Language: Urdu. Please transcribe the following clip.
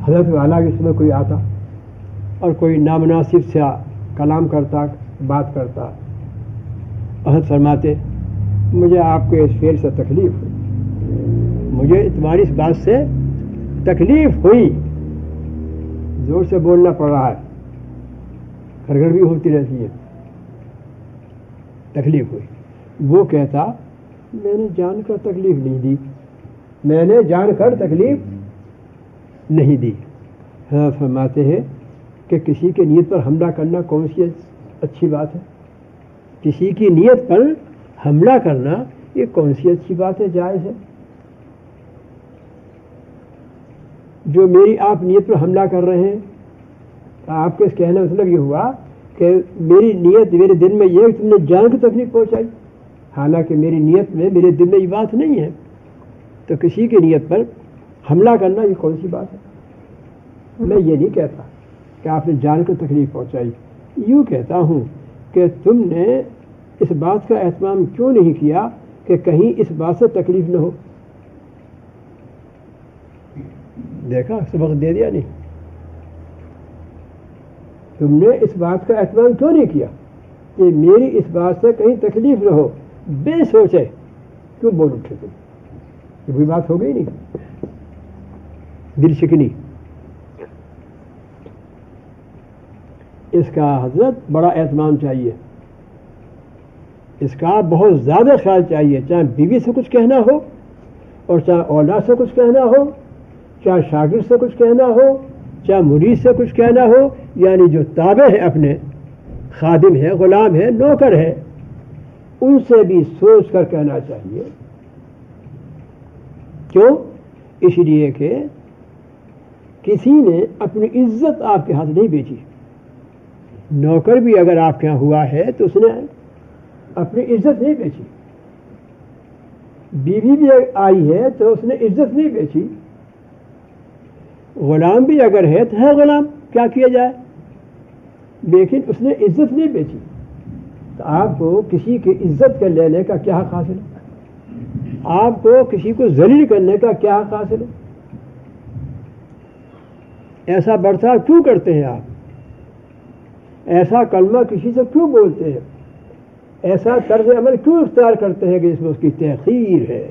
حضرت والا کے سمے کوئی آتا اور کوئی نامناسب سے کلام کرتا، بات کرتا، حضرت فرماتے مجھے آپ کے اس فعل سے تکلیف ہوئی، مجھے تمہاری اس بات سے تکلیف ہوئی، زور سے بولنا پڑ رہا ہے، گھر بھی ہوتی رہتی ہے، تکلیف ہوئی۔ وہ کہتا میں نے جان کر تکلیف نہیں دی، میں نے جان کر تکلیف نہیں دی۔ حضرت فرماتے ہیں کہ کسی کی نیت پر حملہ کرنا کون سی اچھی بات ہے؟ کسی کی نیت پر حملہ کرنا یہ کون سی اچھی بات ہے، جائز ہے؟ جو میری آپ نیت پر حملہ کر رہے ہیں، آپ کے اس کہنے کا مطلب یہ ہوا کہ میری نیت میرے دل میں یہ ہے کہ تم نے جان کی تکلیف پہنچائی، حالانکہ میری نیت میں میرے دل میں یہ بات نہیں ہے۔ تو کسی کی نیت پر حملہ کرنا یہ کون سی بات ہے؟ میں یہ نہیں کہتا کہ آپ نے جان کو تکلیف پہنچائی، یوں کہتا ہوں کہ تم نے اس بات کا اہتمام کیوں نہیں کیا کہ کہیں اس بات سے تکلیف نہ ہو؟ دیکھا سبق دے دیا نہیں؟ تم نے اس بات کا اہتمام کیوں نہیں کیا کہ میری اس بات سے کہیں تکلیف نہ ہو؟ بے سوچے کیوں بول اٹھے تم؟ یہ کوئی بات ہو گئی نہیں؟ دل شکنی۔ اس کا حضرت بڑا اہتمام چاہیے، اس کا بہت زیادہ خیال چاہیے، چاہے بیوی سے کچھ کہنا ہو اور چاہے اولاد سے کچھ کہنا ہو، چاہے شاگرد سے کچھ کہنا ہو، چاہے مرید سے کچھ کہنا ہو، یعنی جو تابع ہے، اپنے خادم ہے، غلام ہے، نوکر ہے، ان سے بھی سوچ کر کہنا چاہیے۔ کیوں؟ اس لیے کہ کسی نے اپنی عزت آپ کے ہاتھ نہیں بیچی۔ نوکر بھی اگر آپ کے یہاں ہوا ہے تو اس نے اپنی عزت نہیں بیچی، بیوی بھی آئی ہے تو اس نے عزت نہیں بیچی، غلام بھی اگر ہے تو ہے غلام، کیا کیا جائے، لیکن اس نے عزت نہیں بیچی۔ تو آپ کو کسی کی عزت کے لینے کا کیا حق حاصل ہے؟ آپ کو کسی کو ذلیل کرنے کا کیا حق حاصل ہے؟ ایسا برتاؤ کیوں کرتے ہیں آپ؟ ایسا کلمہ کسی سے کیوں بولتے ہیں؟ ایسا طرز عمل کیوں اختیار کرتے ہیں کہ اس میں اس کی تحقیر ہے؟